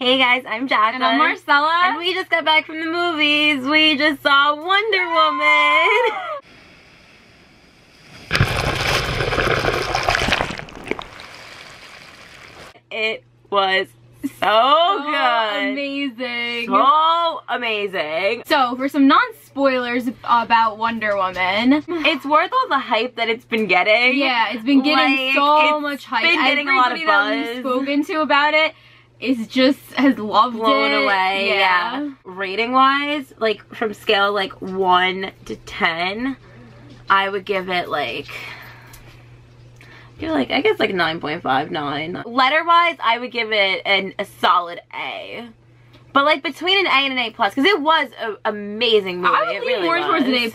Hey guys, I'm Jacqueline. And I'm Marcella. And we just got back from the movies. We just saw Wonder Woman. It was so good. Amazing. So amazing. So, for some non-spoilers about Wonder Woman. It's worth all the hype that it's been getting. Yeah, it's been getting so much hype. It's been getting a lot of buzz. Everybody that we've spoken to about it has loved it. Blown away, yeah. Rating wise, like from scale like 1 to 10, I would give it like, I guess like 9.5, 9. Letter wise, I would give it a solid A. But like between an A and an A+, because it was an amazing movie. I would lean more towards an A+.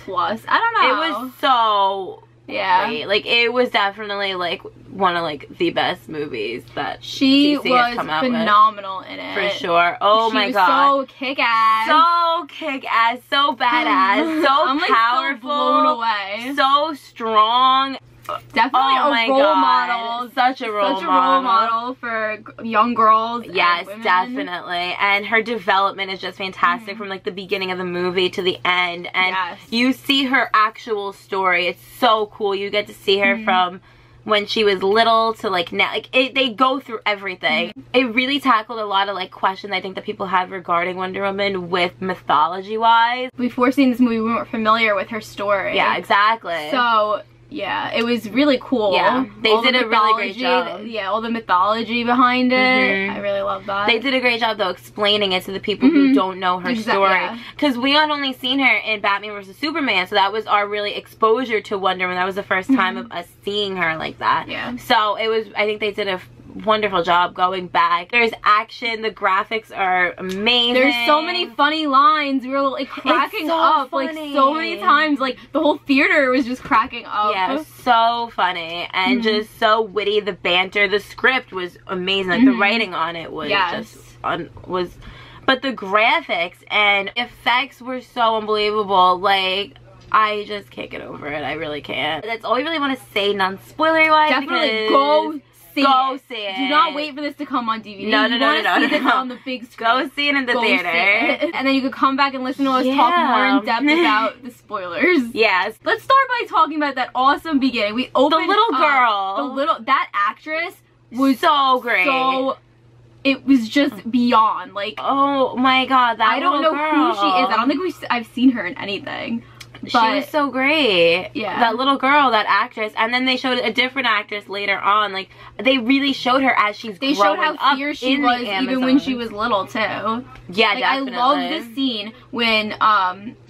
I don't know. It was so great. Like it was definitely like one of like the best movies that she DC was has come out phenomenal in it. For sure. Oh my god. So kick-ass. So kick-ass. So badass. So I'm like powerful. So blown away. So strong. Definitely a role model. Such a role model for young girls. Yes, and women. definitely. And her development is just fantastic from like the beginning of the movie to the end. And you see her actual story. It's so cool. You get to see her from when she was little to like now. Like they go through everything. It really tackled a lot of like questions I think that people have regarding Wonder Woman with mythology wise. Before seeing this movie, we weren't familiar with her story. Yeah, exactly. So yeah, it was really cool. Yeah, they did a really great job. Yeah, all the mythology behind it. I really love that. They did a great job though explaining it to the people who don't know her story. Because we had only seen her in Batman vs. Superman, so that was our really exposure to Wonder Woman. That was the first time of us seeing her like that. Yeah. So it was, I think they did a wonderful job going back. There's action, the graphics are amazing. There's so many funny lines. We were like cracking up like so many times. Like the whole theater was just cracking up. Yeah, so funny and just so witty. The banter, the script was amazing. Like the writing on it was but the graphics and effects were so unbelievable. Like I just can't get over it. I really can't. That's all we really want to say non-spoilery wise. Definitely go see it. Do not wait for this to come on DVD. No. See this on the big screen. Go see it in the theater. And then you could come back and listen to us talk more in depth about the spoilers. Yes. Let's start by talking about that awesome beginning. We opened the little girl. That actress was so great. So it was just beyond. Like, oh my god, that I don't know girl. who she is. I don't think I've seen her in anything. But she was so great. Yeah. That little girl, that actress. And then they showed a different actress later on. Like, they really showed her as she's growing up. They showed how fierce she was even when she was little, too. Yeah, like, definitely. I love this scene when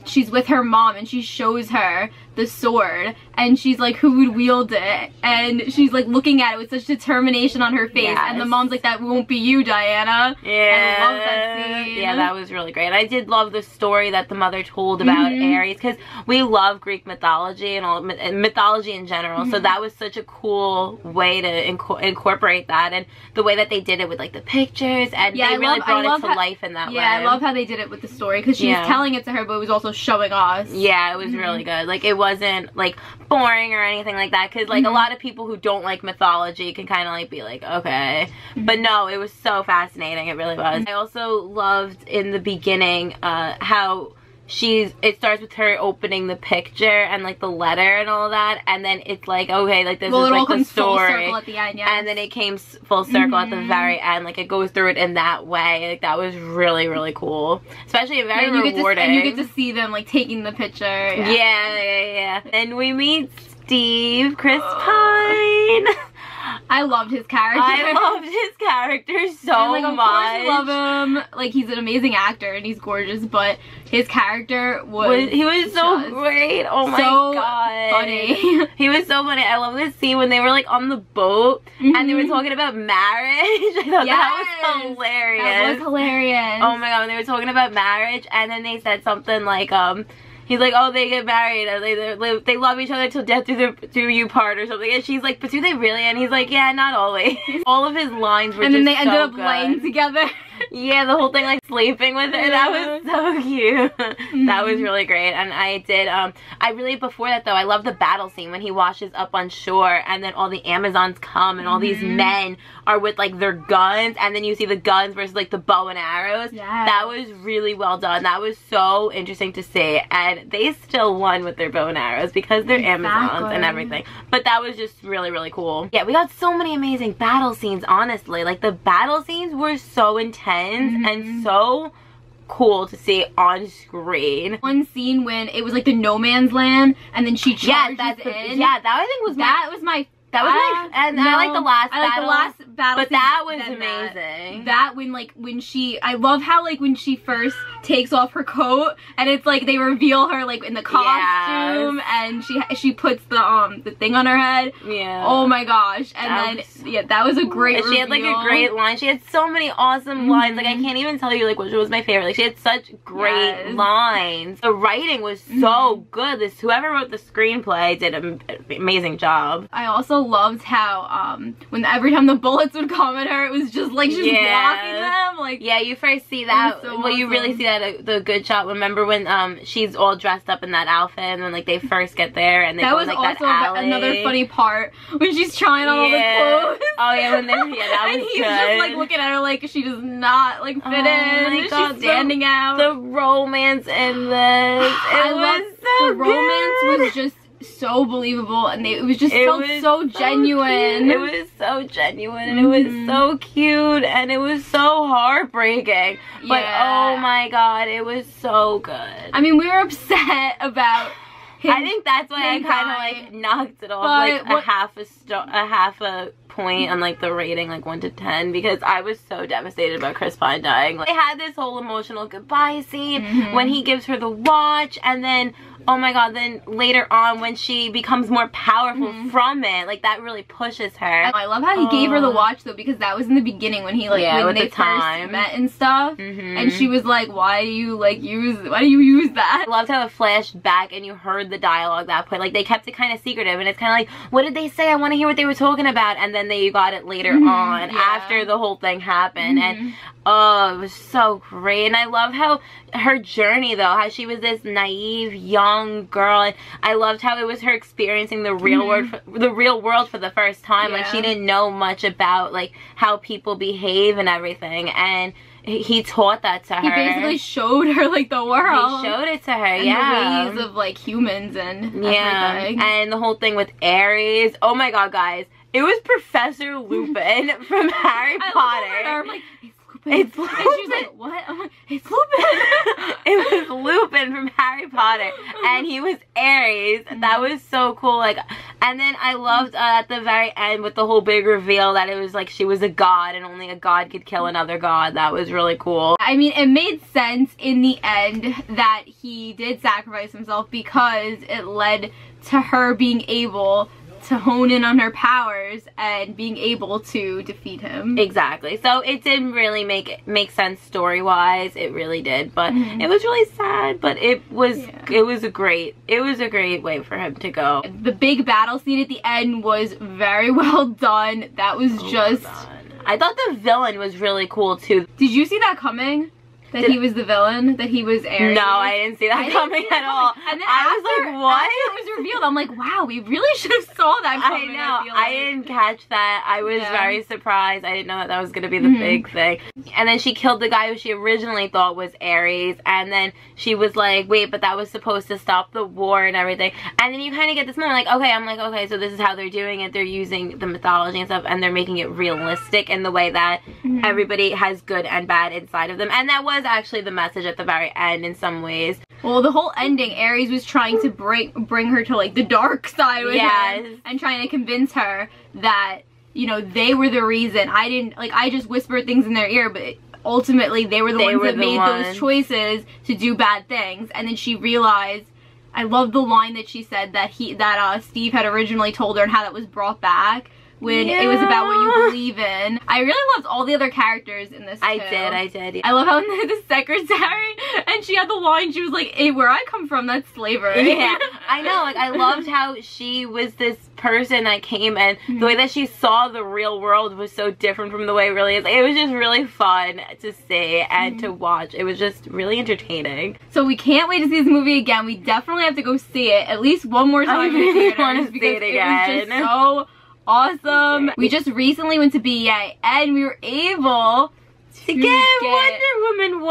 she's with her mom and she shows her the sword and she's like, who would wield it? And she's like looking at it with such determination on her face. And the mom's like, that won't be you, Diana. Yeah. I love that scene. Yeah, that was really great. I did love the story that the mother told about Ares, because we love Greek mythology and all mythology in general. So that was such a cool way to incorporate that, and the way that they did it with like the pictures, and they really brought it to life in that way. Yeah, I love how they did it with the story, because she was telling it to her, but it was also showing us. Yeah, it was really good. Like, it wasn't like boring or anything like that, because like a lot of people who don't like mythology can kind of like be like, okay, but no, it was so fascinating. It really was. I also loved in the beginning how it starts with her opening the picture and like the letter and all that, and then it's like, okay, like this is like the story, full circle at the end, and then it came full circle at the very end. Like, it goes through it in that way. Like, that was really, really cool, especially very rewarding. And you get to see them like taking the picture. Yeah. And we meet Steve, Chris Pine. I loved his character. I loved his character so much. Of course I love him. Like, he's an amazing actor and he's gorgeous, but his character was so great. Oh my god. Funny. He was so funny. I love this scene when they were like on the boat and they were talking about marriage. I thought that was hilarious. That was hilarious. Oh my god, when they were talking about marriage, and then they said something like, he's like, oh, they get married, they love each other till death do you part or something. And she's like, but do they really? And he's like, yeah, not always. All of his lines were just so good. And then they ended up laying together. Yeah, the whole thing, like, sleeping with her, that was so cute. That was really great. And I did, I really, before that, though, I love the battle scene when he washes up on shore, and then all the Amazons come, and all these men are with, like, their guns, and then you see the guns versus, like, the bow and arrows. Yes. That was really well done. That was so interesting to see, and they still won with their bow and arrows because they're Amazons and everything. But that was just really, really cool. Yeah, we got so many amazing battle scenes, honestly. Like, the battle scenes were so intense and so cool to see on screen. One scene when it was like the no man's land, and then she charges in. Yeah, that I think was and I like the last battle. I like the last battle, but that was amazing. That when she, I love how like when she first takes off her coat, and it's like they reveal her like in the costume, and she puts the thing on her head. Yeah. Oh my gosh! And then that was a great. She had like a great line. She had so many awesome lines. Like I can't even tell you like which was my favorite. Like she had such great lines. The writing was so good. Whoever wrote the screenplay did an amazing job. I also loved how when every time the bullets would come at her, it was just like she's blocking them. Like you first see that. So well, you really see that the good shot. Remember when she's all dressed up in that outfit, and then like they first get there, and they that go was in, like, also that alley. Another funny part when she's trying on all the clothes. Oh yeah, when that was and he's good. just like looking at her like she does not like fit in. She's standing out. The romance in this. The romance was just so believable, and it was just so genuine. It was so genuine, and it was so cute, and it was so heartbreaking. But oh my god, it was so good. I mean, we were upset about I think that's why I kind of like knocked it off like a half a point on like the rating, like 1 to 10, because I was so devastated about Chris Pine dying. Like, they had this whole emotional goodbye scene when he gives her the watch, and then oh my god, then later on when she becomes more powerful from it, like that really pushes her. I love how he gave her the watch though, because that was in the beginning when he like when they first met and stuff, and she was like, why do you use that? I loved how it flashed back and you heard the dialogue at that point. Like they kept it kind of secretive, and it's kind of like, what did they say? I want to hear what they were talking about. And then you got it later on after the whole thing happened, and oh, it was so great. And I love how her journey though, how she was this naive young girl, and I loved how it was her experiencing the real world for the first time. Like she didn't know much about like how people behave and everything, and he taught that to her. He basically showed her like the world. He showed it to her, and the ways of like humans and everything. And the whole thing with Aries. Oh my god, guys. It was Professor Lupin from Harry Potter. I'm like, it's Lupin. And she's like, what? I'm like, it's Lupin. It was Lupin from Harry Potter, and he was Aries. That was so cool. Like, and then I loved at the very end with the whole big reveal that it was like she was a god, and only a god could kill another god. That was really cool. I mean, it made sense in the end that he did sacrifice himself, because it led to her being able to hone in on her powers and being able to defeat him. Exactly. So it didn't really make sense story-wise. It really did, but it was really sad. But it was a great way for him to go. The big battle scene at the end was very well done. That was I thought the villain was really cool too. Did you see that coming? That he was the villain? That he was Aries? No, I didn't see that coming at all. And then I was like, what? After it was revealed, I'm like, wow, we really should have saw that coming. I know. I didn't catch that. I was very surprised. I didn't know that was going to be the big thing. And then she killed the guy who she originally thought was Aries. And then she was like, wait, but that was supposed to stop the war and everything. And then you kind of get this moment like, okay, so this is how they're doing it. They're using the mythology and stuff, and they're making it realistic in the way that everybody has good and bad inside of them. And that was actually the message at the very end in some ways. Well, the whole ending, Aries was trying to bring her to like the dark side with him, and trying to convince her that, you know, they were the reason. I just whispered things in their ear, but ultimately they were the ones that made those choices to do bad things. And then she realized, I love the line that she said that Steve had originally told her, and how that was brought back, when it was about what you believe in. I really loved all the other characters in this too. I did. I love how the secretary, and she had the line, she was like, hey, where I come from, that's slavery. Yeah, I know, like, I loved how she was this person that came, and the way that she saw the real world was so different from the way it really is. Like, it was just really fun to see and to watch. It was just really entertaining. So we can't wait to see this movie again. We definitely have to go see it at least one more time. I really want to see it again. It was just so awesome. We just recently went to BEA and we were able to get Wonder Woman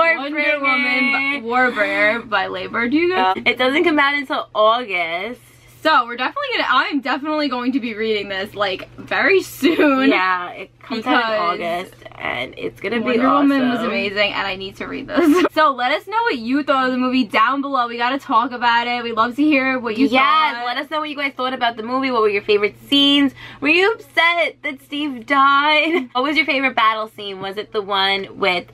Warbringer by Labor. Do you guys? It doesn't come out until August. So we're definitely I'm definitely going to be reading this like very soon. Yeah, it comes out in August and it's gonna be Wonder awesome. Woman was amazing and I need to read this. So let us know what you thought of the movie down below. We gotta talk about it. We'd love to hear what you thought. Yeah, let us know what you guys thought about the movie. What were your favorite scenes? Were you upset that Steve died? What was your favorite battle scene? Was it the one with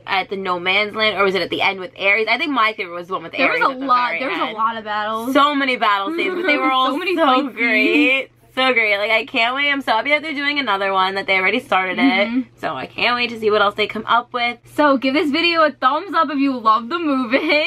at the No Man's Land, or was it at the end with Ares? I think my favorite was the one with Ares. There was a lot of battles. So many battle scenes, but they were all so great. So great. Like, I can't wait. I'm so happy that they're doing another one, that they already started it. So I can't wait to see what else they come up with. So give this video a thumbs up if you love the movie.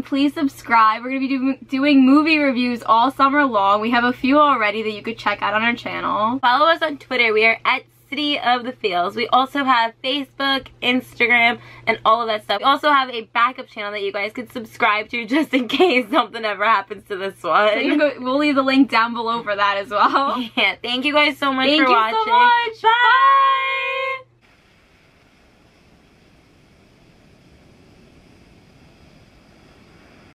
Please subscribe. We're going to be doing movie reviews all summer long. We have a few already that you could check out on our channel. Follow us on Twitter. We are at City of the Feels. We also have Facebook, Instagram, and all of that stuff. We also have a backup channel that you guys could subscribe to just in case something ever happens to this one. So we'll leave the link down below for that as well. Yeah, thank you guys so much for watching. Thank you so much. Bye!